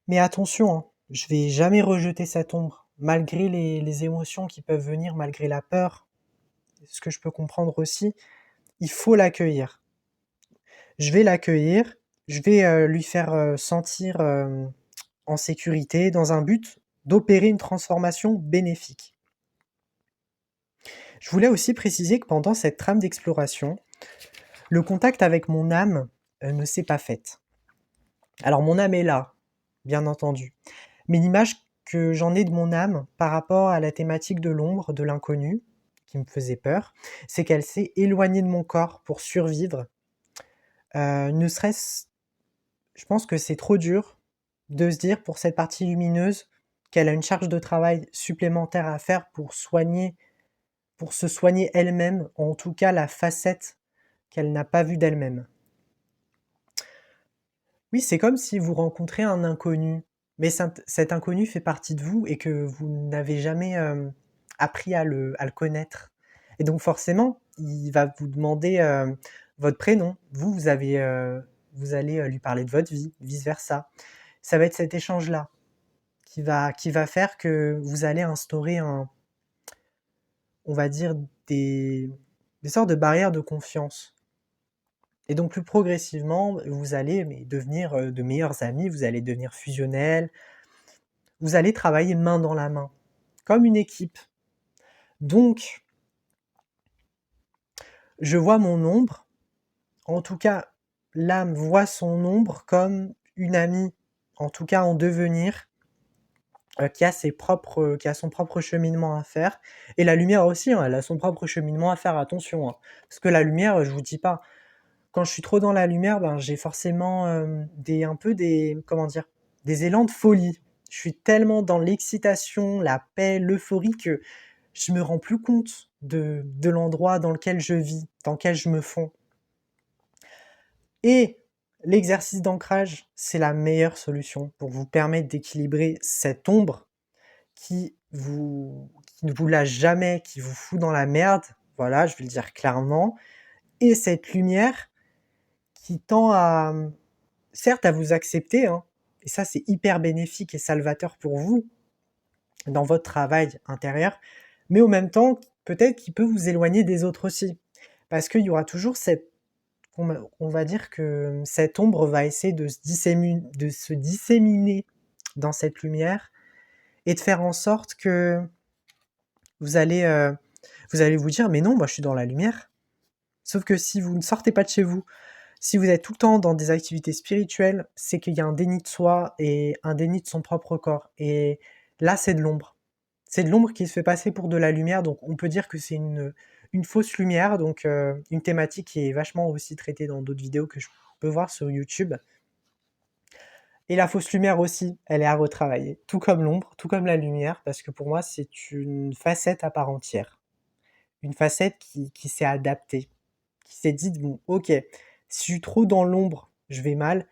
Mais attention, hein, je vais jamais rejeter cette ombre, malgré les émotions qui peuvent venir, malgré la peur. Ce que je peux comprendre aussi, il faut l'accueillir. Je vais l'accueillir, je vais lui faire sentir en sécurité, dans un but d'opérer une transformation bénéfique. Je voulais aussi préciser que pendant cette trame d'exploration, le contact avec mon âme ne s'est pas fait. Alors mon âme est là, bien entendu, mais l'image que j'en ai de mon âme par rapport à la thématique de l'ombre, de l'inconnu, qui me faisait peur, c'est qu'elle s'est éloignée de mon corps pour survivre. Ne serait-ce, je pense que c'est trop dur de se dire pour cette partie lumineuse qu'elle a une charge de travail supplémentaire à faire pour se soigner elle-même, en tout cas la facette qu'elle n'a pas vue d'elle-même. Oui, c'est comme si vous rencontrez un inconnu, mais cet inconnu fait partie de vous et que vous n'avez jamais appris à le connaître. Et donc forcément, il va vous demander votre prénom. Vous allez lui parler de votre vie, vice-versa. Ça va être cet échange-là qui va faire que vous allez instaurer on va dire, des sortes de barrières de confiance. Et donc plus progressivement, vous allez devenir de meilleurs amis, vous allez devenir fusionnels, vous allez travailler main dans la main, comme une équipe. Donc, je vois mon ombre, en tout cas, l'âme voit son ombre comme une amie, en tout cas en devenir, qui a son propre cheminement à faire. Et la lumière aussi, hein, elle a son propre cheminement à faire, attention, hein. Parce que la lumière, je vous dis pas, quand je suis trop dans la lumière, ben, j'ai forcément comment dire, des élans de folie. Je suis tellement dans l'excitation, la paix, l'euphorie que je me rends plus compte de l'endroit dans lequel je vis, dans lequel je me fonds. Et L'exercice d'ancrage, c'est la meilleure solution pour vous permettre d'équilibrer cette ombre qui ne vous lâche jamais, qui vous fout dans la merde, voilà, je vais le dire clairement, et cette lumière qui tend à, certes, à vous accepter, hein, et ça, c'est hyper bénéfique et salvateur pour vous dans votre travail intérieur, mais en même temps, peut-être qu'il peut vous éloigner des autres aussi. Parce qu'il y aura toujours on va dire que cette ombre va essayer de se disséminer dans cette lumière et de faire en sorte que vous allez, euh, vous allez vous dire, mais non, moi je suis dans la lumière. Sauf que si vous ne sortez pas de chez vous, si vous êtes tout le temps dans des activités spirituelles, c'est qu'il y a un déni de soi et un déni de son propre corps. Et là, c'est de l'ombre. C'est de l'ombre qui se fait passer pour de la lumière, donc on peut dire que c'est une fausse lumière, donc une thématique qui est vachement aussi traitée dans d'autres vidéos que je peux voir sur YouTube. Et la fausse lumière aussi, elle est à retravailler, tout comme l'ombre, tout comme la lumière, parce que pour moi, c'est une facette à part entière. Une facette qui s'est adaptée, qui s'est dit, bon, ok, si je suis trop dans l'ombre, je vais mal.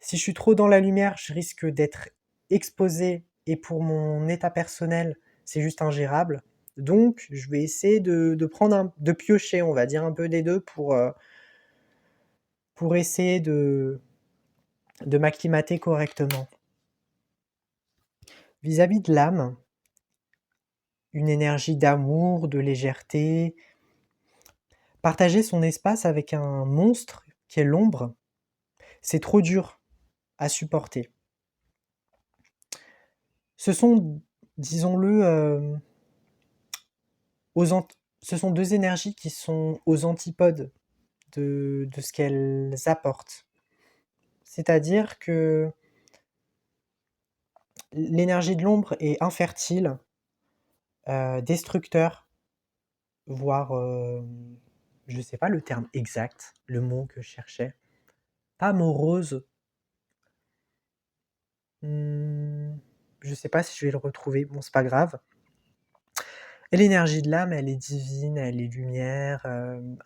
Si je suis trop dans la lumière, je risque d'être exposé et pour mon état personnel, c'est juste ingérable. Donc, je vais essayer de de piocher, on va dire, un peu des deux pour essayer de m'acclimater correctement. Vis-à-vis de l'âme, une énergie d'amour, de légèreté, partager son espace avec un monstre qui est l'ombre, c'est trop dur à supporter. Ce sont, disons-le, ce sont deux énergies qui sont aux antipodes de ce qu'elles apportent. C'est-à-dire que l'énergie de l'ombre est infertile, destructeur, voire, je ne sais pas le terme exact, le mot que je cherchais, pas morose. Je sais pas si je vais le retrouver, bon c'est pas grave. Et l'énergie de l'âme, elle est divine, elle est lumière,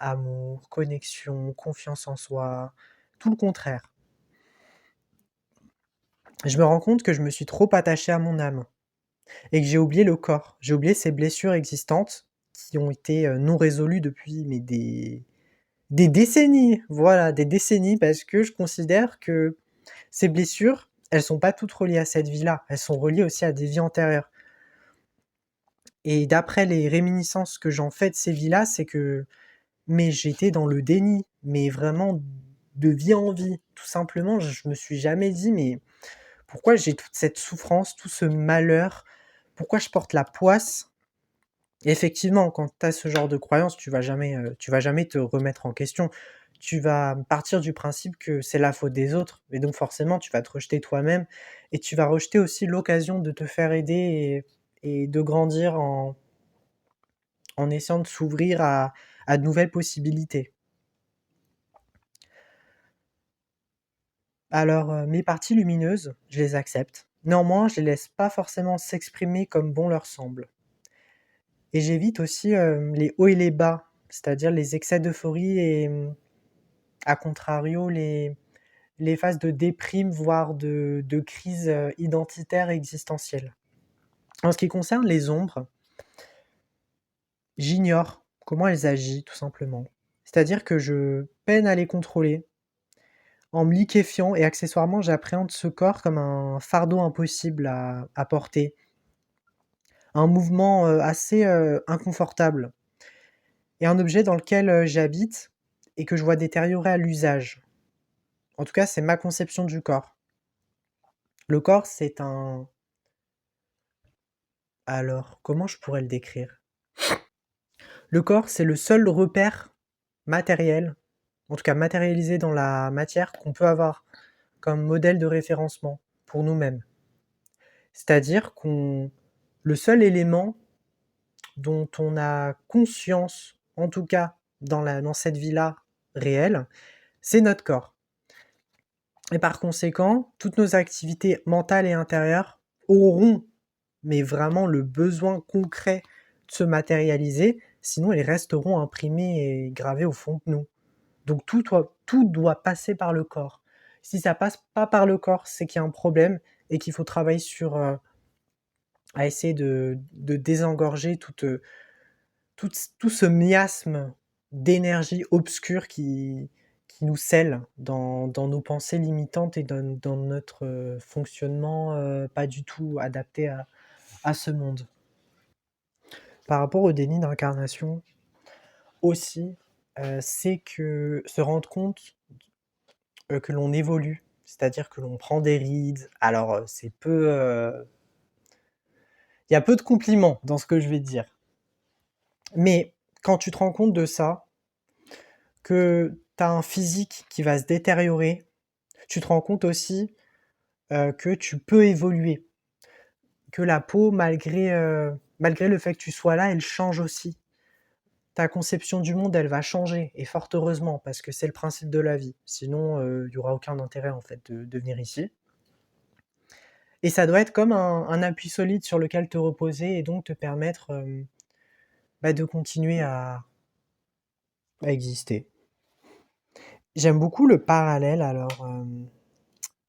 amour, connexion, confiance en soi, tout le contraire. Je me rends compte que je me suis trop attaché à mon âme et que j'ai oublié le corps. J'ai oublié ces blessures existantes qui ont été non résolues depuis mais des décennies. Voilà, des décennies parce que je considère que ces blessures, elles sont pas toutes reliées à cette vie-là. Elles sont reliées aussi à des vies antérieures. Et d'après les réminiscences que j'en fais de ces vies-là, c'est que mais j'étais dans le déni, mais vraiment de vie en vie. Tout simplement, je me suis jamais dit, mais pourquoi j'ai toute cette souffrance, tout ce malheur? Pourquoi je porte la poisse? Et effectivement, quand tu as ce genre de croyance, tu vas jamais te remettre en question. Tu vas partir du principe que c'est la faute des autres, et donc forcément, tu vas te rejeter toi-même, et tu vas rejeter aussi l'occasion de te faire aider et de grandir en essayant de s'ouvrir à de nouvelles possibilités. Alors, mes parties lumineuses, je les accepte. Néanmoins, je les laisse pas forcément s'exprimer comme bon leur semble. Et j'évite aussi les hauts et les bas, c'est-à-dire les excès d'euphorie et, à contrario, les phases de déprime, voire de crise identitaire et existentielle. En ce qui concerne les ombres, j'ignore comment elles agissent, tout simplement. C'est-à-dire que je peine à les contrôler, en me liquéfiant et accessoirement, j'appréhende ce corps comme un fardeau impossible à porter, un mouvement assez inconfortable, et un objet dans lequel j'habite et que je vois détériorer à l'usage. En tout cas, c'est ma conception du corps. Le corps, c'est un... Alors, comment je pourrais le décrire? Le corps, c'est le seul repère matériel, en tout cas matérialisé dans la matière, qu'on peut avoir comme modèle de référencement pour nous-mêmes. C'est-à-dire qu'on... Le seul élément dont on a conscience, en tout cas dans cette vie-là réelle, c'est notre corps. Et par conséquent, toutes nos activités mentales et intérieures auront, mais vraiment le besoin concret de se matérialiser, sinon elles resteront imprimées et gravées au fond de nous. Donc tout doit passer par le corps. Si ça passe pas par le corps, c'est qu'il y a un problème et qu'il faut travailler sur, à essayer de désengorger tout ce miasme d'énergie obscure qui nous scelle dans nos pensées limitantes et dans notre fonctionnement pas du tout adapté à ce monde. Par rapport au déni d'incarnation aussi, c'est que se rendre compte que l'on évolue, c'est-à-dire que l'on prend des rides. Alors, c'est peu, il y a peu de compliments dans ce que je vais dire. Mais quand tu te rends compte de ça, que tu as un physique qui va se détériorer, tu te rends compte aussi que tu peux évoluer, que la peau, malgré le fait que tu sois là, elle change aussi. Ta conception du monde, elle va changer, et fort heureusement, parce que c'est le principe de la vie. Sinon, il n'y aura aucun intérêt en fait de venir ici. Et ça doit être comme un appui solide sur lequel te reposer et donc te permettre de continuer à exister. J'aime beaucoup le parallèle alors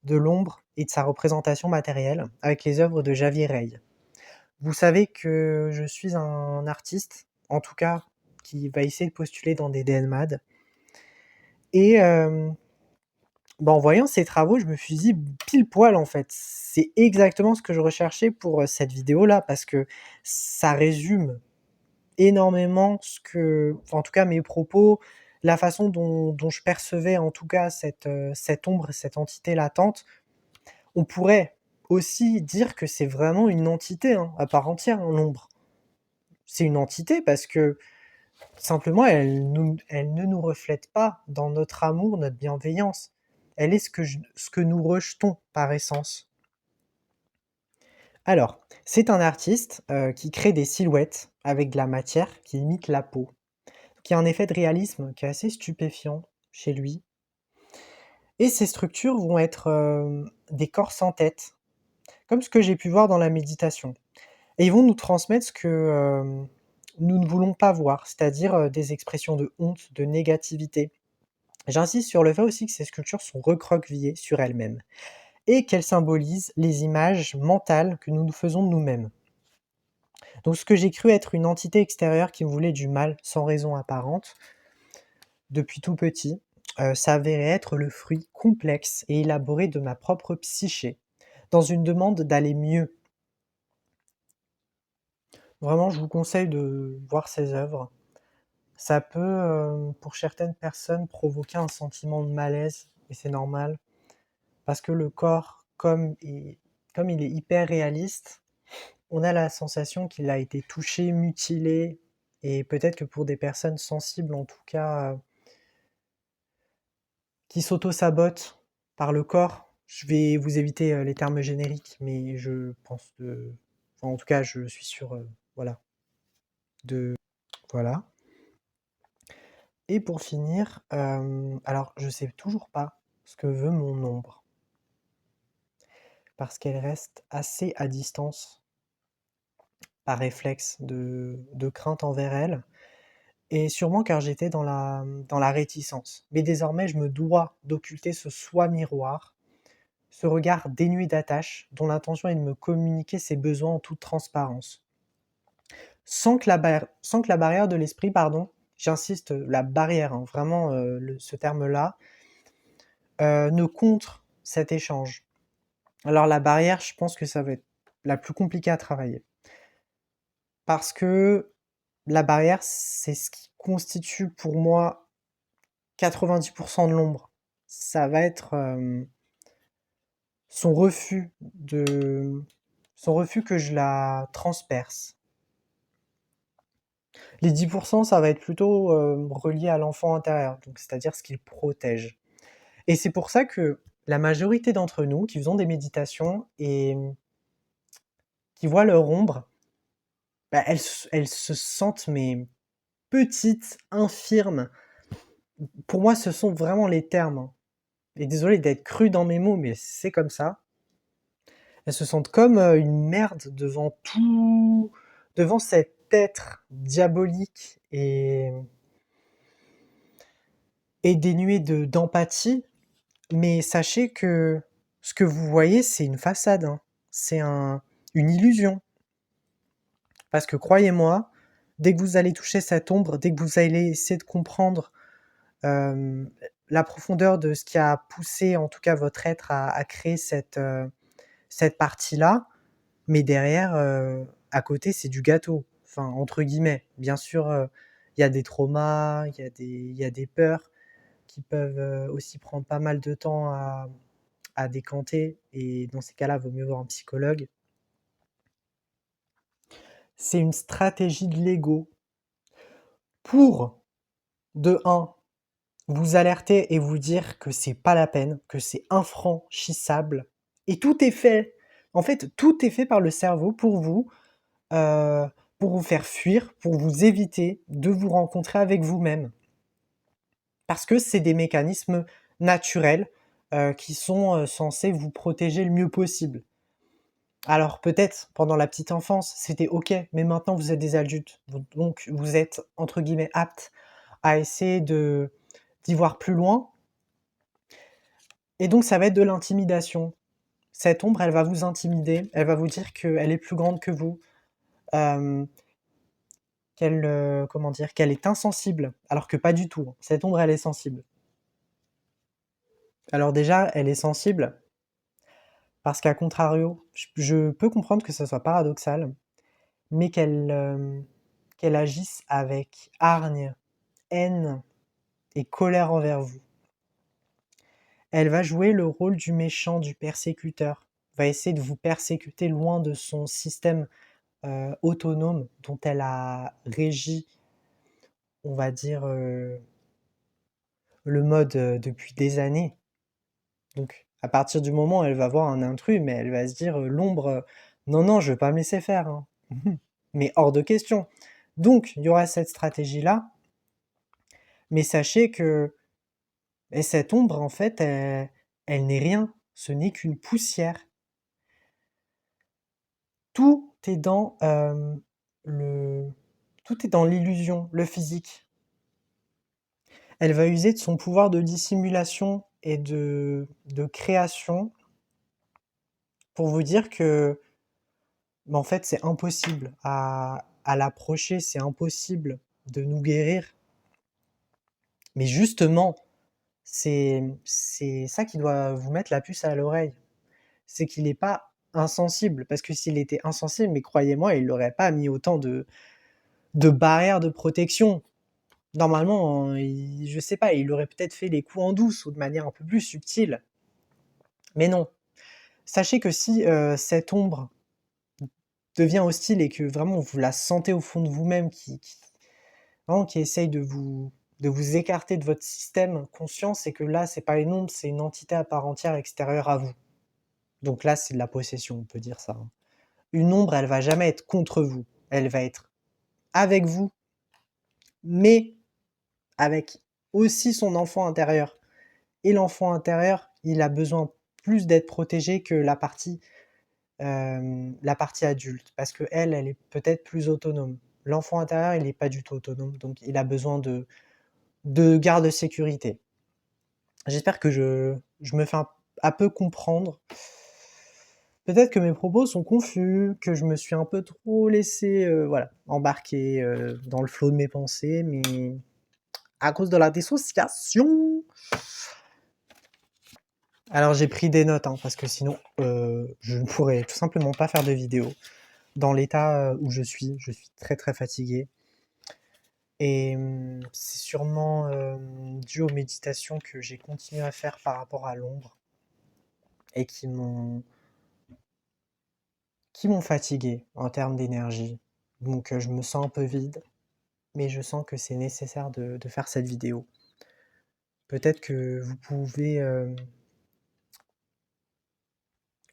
de l'ombre et de sa représentation matérielle avec les œuvres de Javier Rey. Vous savez que je suis un artiste, en tout cas, qui va essayer de postuler dans des DNMAD. Et en voyant ces travaux, je me suis dit pile poil en fait. C'est exactement ce que je recherchais pour cette vidéo-là, parce que ça résume énormément en tout cas mes propos, la façon dont je percevais en tout cas cette ombre, cette entité latente. On pourrait aussi dire que c'est vraiment une entité à part entière, l'ombre. C'est une entité parce que simplement elle ne nous reflète pas dans notre amour, notre bienveillance. Elle est ce que nous rejetons par essence. Alors, c'est un artiste qui crée des silhouettes avec de la matière qui imite la peau, qui a un effet de réalisme qui est assez stupéfiant chez lui. Et ces structures vont être des corps sans tête, comme ce que j'ai pu voir dans la méditation. Et ils vont nous transmettre ce que nous ne voulons pas voir, c'est-à-dire des expressions de honte, de négativité. J'insiste sur le fait aussi que ces sculptures sont recroquevillées sur elles-mêmes et qu'elles symbolisent les images mentales que nous nous faisons de nous-mêmes. Donc ce que j'ai cru être une entité extérieure qui me voulait du mal sans raison apparente, depuis tout petit, s'avérait être le fruit complexe et élaboré de ma propre psyché, dans une demande d'aller mieux. Vraiment, je vous conseille de voir ces œuvres. Ça peut, pour certaines personnes, provoquer un sentiment de malaise, et c'est normal, parce que le corps, comme il est hyper réaliste, on a la sensation qu'il a été touché, mutilé, et peut-être que pour des personnes sensibles, en tout cas, qui s'auto-sabotent par le corps, je vais vous éviter les termes génériques, mais je pense enfin, en tout cas, je suis sûr, voilà, voilà. Et pour finir, alors je sais toujours pas ce que veut mon ombre, parce qu'elle reste assez à distance, par réflexe de crainte envers elle, et sûrement car j'étais dans la réticence. Mais désormais, je me dois d'occulter ce soi miroir, ce regard dénué d'attache, dont l'intention est de me communiquer ses besoins en toute transparence. Sans que la barrière de l'esprit, pardon, j'insiste, la barrière, vraiment ce terme-là, ne contre cet échange. Alors la barrière, je pense que ça va être la plus compliquée à travailler. Parce que la barrière, c'est ce qui constitue pour moi 90% de l'ombre. Ça va être son refus que je la transperce. Les 10%, ça va être plutôt relié à l'enfant intérieur, donc c'est-à-dire ce qu'il protège. Et c'est pour ça que la majorité d'entre nous qui faisons des méditations et qui voient leur ombre, elles se sentent mais petites, infirmes. Pour moi, ce sont vraiment les termes. Et désolé d'être cru dans mes mots, mais c'est comme ça. Elles se sentent comme une merde devant tout, devant cet être diabolique et dénué d'empathie, Mais sachez que ce que vous voyez, c'est une façade, hein. C'est une illusion. Parce que croyez-moi, dès que vous allez toucher cette ombre, dès que vous allez essayer de comprendre euh, la profondeur de ce qui a poussé en tout cas votre être à créer cette partie-là, mais derrière, à côté, c'est du gâteau. Enfin, entre guillemets. Bien sûr, il y a des traumas, il y a des peurs qui peuvent aussi prendre pas mal de temps à décanter. Et dans ces cas-là, il vaut mieux voir un psychologue. C'est une stratégie de l'ego pour, de un, vous alerter et vous dire que c'est pas la peine, que c'est infranchissable. Et tout est fait. En fait, tout est fait par le cerveau euh, pour vous faire fuir, pour vous éviter de vous rencontrer avec vous-même. Parce que c'est des mécanismes naturels qui sont censés vous protéger le mieux possible. Alors peut-être pendant la petite enfance, c'était ok, mais maintenant vous êtes des adultes, donc vous êtes entre guillemets aptes à essayer d'y voir plus loin, et donc ça va être de l'intimidation. Cette ombre, elle va vous intimider, elle va vous dire qu'elle est plus grande que vous, euh, comment dire, qu'elle est insensible, alors que pas du tout. Cette ombre, elle est sensible. Alors déjà, elle est sensible parce qu'à contrario, je peux comprendre que ça soit paradoxal, mais qu'elle agisse avec hargne, haine et colère envers vous. Elle va jouer le rôle du méchant, du persécuteur, va essayer de vous persécuter loin de son système autonome dont elle a régi, on va dire, le mode depuis des années. Donc, à partir du moment où elle va voir un intrus, mais elle va se dire, l'ombre, non, non, je vais pas me laisser faire, hein. Mais hors de question. Donc, il y aura cette stratégie-là, mais sachez que et cette ombre, en fait, elle n'est rien. Ce n'est qu'une poussière. Tout est dans le, tout est dans l'illusion, le physique. Elle va user de son pouvoir de dissimulation et de création pour vous dire que, en fait, c'est impossible à l'approcher, c'est impossible de nous guérir. Mais justement, c'est ça qui doit vous mettre la puce à l'oreille. C'est qu'il n'est pas insensible. Parce que s'il était insensible, mais croyez-moi, il n'aurait pas mis autant de barrières de protection. Normalement, je sais pas, il aurait peut-être fait les coups en douce ou de manière un peu plus subtile. Mais non. Sachez que si cette ombre devient hostile et que vraiment vous la sentez au fond de vous-même, vraiment, qui essaye de vous écarter de votre système conscient, c'est que là, c'est pas une ombre, c'est une entité à part entière extérieure à vous. Donc là, c'est de la possession, on peut dire ça, hein. Une ombre, elle va jamais être contre vous. Elle va être avec vous, mais avec aussi son enfant intérieur. Et l'enfant intérieur, il a besoin plus d'être protégé que la partie adulte, parce que elle est peut-être plus autonome. L'enfant intérieur, il n'est pas du tout autonome, donc il a besoin de garde sécurité. J'espère que je me fais un peu comprendre. Peut-être que mes propos sont confus, que je me suis un peu trop laissé voilà, embarquer dans le flot de mes pensées, mais à cause de la dissociation. Alors j'ai pris des notes, hein, parce que sinon je ne pourrais tout simplement pas faire de vidéo. Dans l'état où je suis très très fatigué. Et c'est sûrement dû aux méditations que j'ai continué à faire par rapport à l'ombre et qui m'ont fatigué en termes d'énergie. Donc je me sens un peu vide, mais je sens que c'est nécessaire de faire cette vidéo. Peut-être que vous pouvez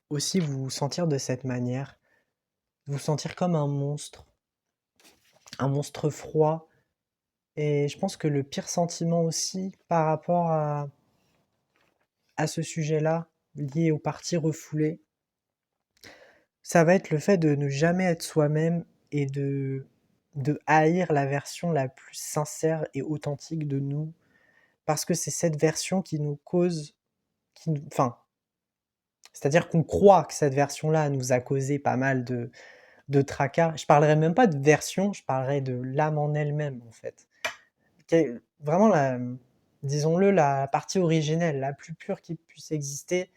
aussi vous sentir de cette manière, vous sentir comme un monstre froid. Et je pense que le pire sentiment aussi par rapport à ce sujet-là, lié aux parties refoulées, ça va être le fait de ne jamais être soi-même et de haïr la version la plus sincère et authentique de nous, parce que c'est cette version qui nous cause enfin, c'est-à-dire qu'on croit que cette version-là nous a causé pas mal de tracas. Je parlerai même pas de version, je parlerai de l'âme en elle-même, en fait. Vraiment, disons-le, la partie originelle, la plus pure qui puisse exister,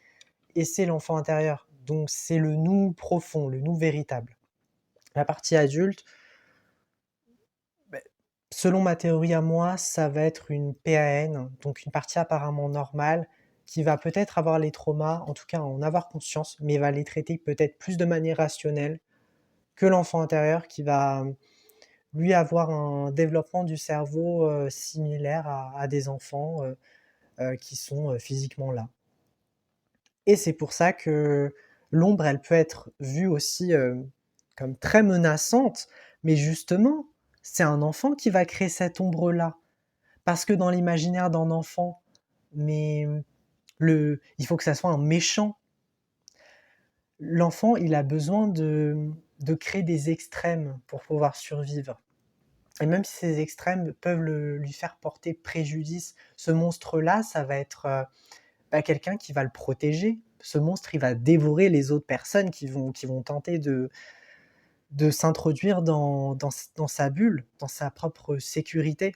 et c'est l'enfant intérieur. Donc c'est le nous profond, le nous véritable. La partie adulte, beh, selon ma théorie à moi, ça va être une PAN, donc une partie apparemment normale, qui va peut-être avoir les traumas, en tout cas en avoir conscience, mais va les traiter peut-être plus de manière rationnelle que l'enfant intérieur qui va, lui, avoir un développement du cerveau similaire à des enfants qui sont physiquement là. Et c'est pour ça que l'ombre, elle peut être vue aussi comme très menaçante, mais justement, c'est un enfant qui va créer cette ombre-là. Parce que dans l'imaginaire d'un enfant, mais il faut que ça soit un méchant. L'enfant, il a besoin de créer des extrêmes pour pouvoir survivre. Et même si ces extrêmes peuvent lui faire porter préjudice, ce monstre-là, ça va être quelqu'un qui va le protéger. Ce monstre, il va dévorer les autres personnes qui vont tenter de s'introduire dans sa bulle, dans sa propre sécurité.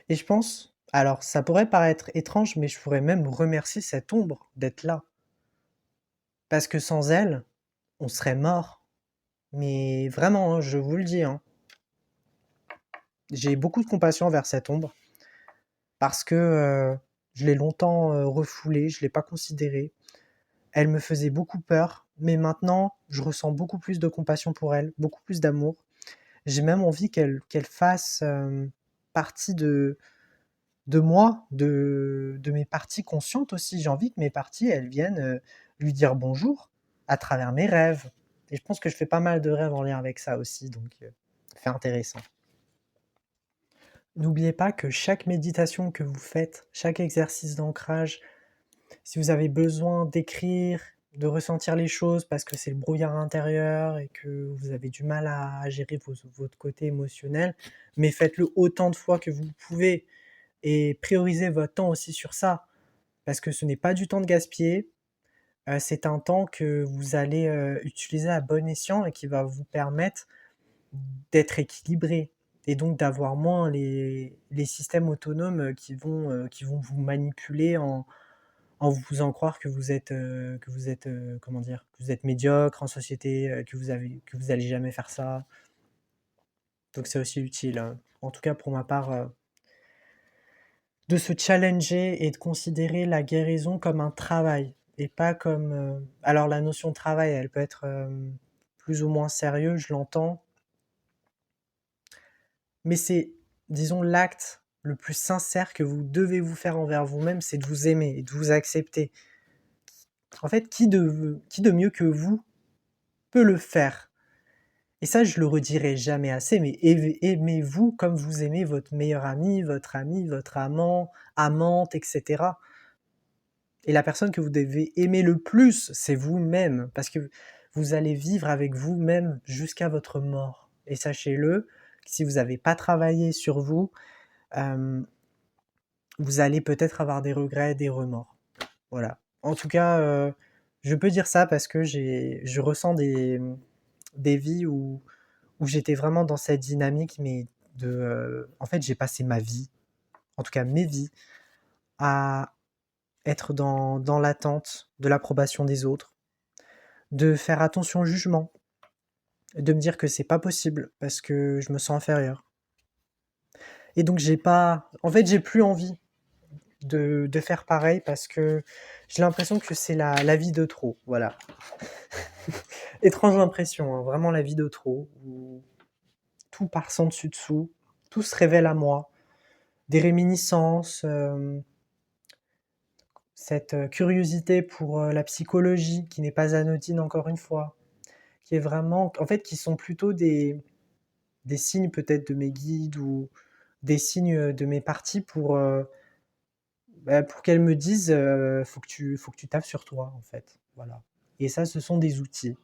Et je pense, alors ça pourrait paraître étrange, mais je pourrais même remercier cette ombre d'être là. Parce que sans elle, on serait mort. Mais vraiment, hein, je vous le dis, hein, j'ai beaucoup de compassion envers cette ombre. Parce que je l'ai longtemps refoulée, je ne l'ai pas considérée. Elle me faisait beaucoup peur, mais maintenant, je ressens beaucoup plus de compassion pour elle, beaucoup plus d'amour. J'ai même envie qu'elle fasse partie de moi, de mes parties conscientes aussi. J'ai envie que mes parties, elles viennent lui dire bonjour à travers mes rêves. Et je pense que je fais pas mal de rêves en lien avec ça aussi, donc c'est intéressant. N'oubliez pas que chaque méditation que vous faites, chaque exercice d'ancrage, si vous avez besoin d'écrire, de ressentir les choses parce que c'est le brouillard intérieur et que vous avez du mal à gérer votre côté émotionnel, mais faites-le autant de fois que vous pouvez et priorisez votre temps aussi sur ça parce que ce n'est pas du temps de gaspiller, c'est un temps que vous allez utiliser à bon escient et qui va vous permettre d'être équilibré et donc d'avoir moins les systèmes autonomes qui vont vous manipuler en vous faisant croire que vous êtes, comment dire? Que vous êtes médiocre en société, que vous allez jamais faire ça. Donc c'est aussi utile, en tout cas pour ma part, de se challenger et de considérer la guérison comme un travail et pas comme, alors la notion de travail, elle peut être, plus ou moins sérieux, je l'entends, mais c'est, disons, l'acte le plus sincère que vous devez vous faire envers vous-même, c'est de vous aimer et de vous accepter. En fait, qui de mieux que vous peut le faire? Et ça, je le redirai jamais assez, mais aimez-vous comme vous aimez votre meilleur ami, votre amant, amante, etc. Et la personne que vous devez aimer le plus, c'est vous-même, parce que vous allez vivre avec vous-même jusqu'à votre mort. Et sachez-le, si vous n'avez pas travaillé sur vous, euh, vous allez peut-être avoir des regrets, des remords. Voilà. En tout cas, je peux dire ça parce que je ressens des vies où j'étais vraiment dans cette dynamique, mais en fait, j'ai passé ma vie, en tout cas mes vies, à être dans l'attente de l'approbation des autres, de faire attention au jugement, de me dire que c'est pas possible parce que je me sens inférieur. Et donc en fait, j'ai plus envie de faire pareil parce que j'ai l'impression que c'est la vie de trop, voilà. Étrange impression, hein, vraiment la vie de trop, où tout part sans dessus dessous, tout se révèle à moi, des réminiscences, cette curiosité pour la psychologie qui n'est pas anodine encore une fois, qui est vraiment, en fait, qui sont plutôt des signes peut-être de mes guides ou des signes de mes parties pour qu'elles me disent faut que tu taffes sur toi en fait, voilà. Et ça, ce sont des outils.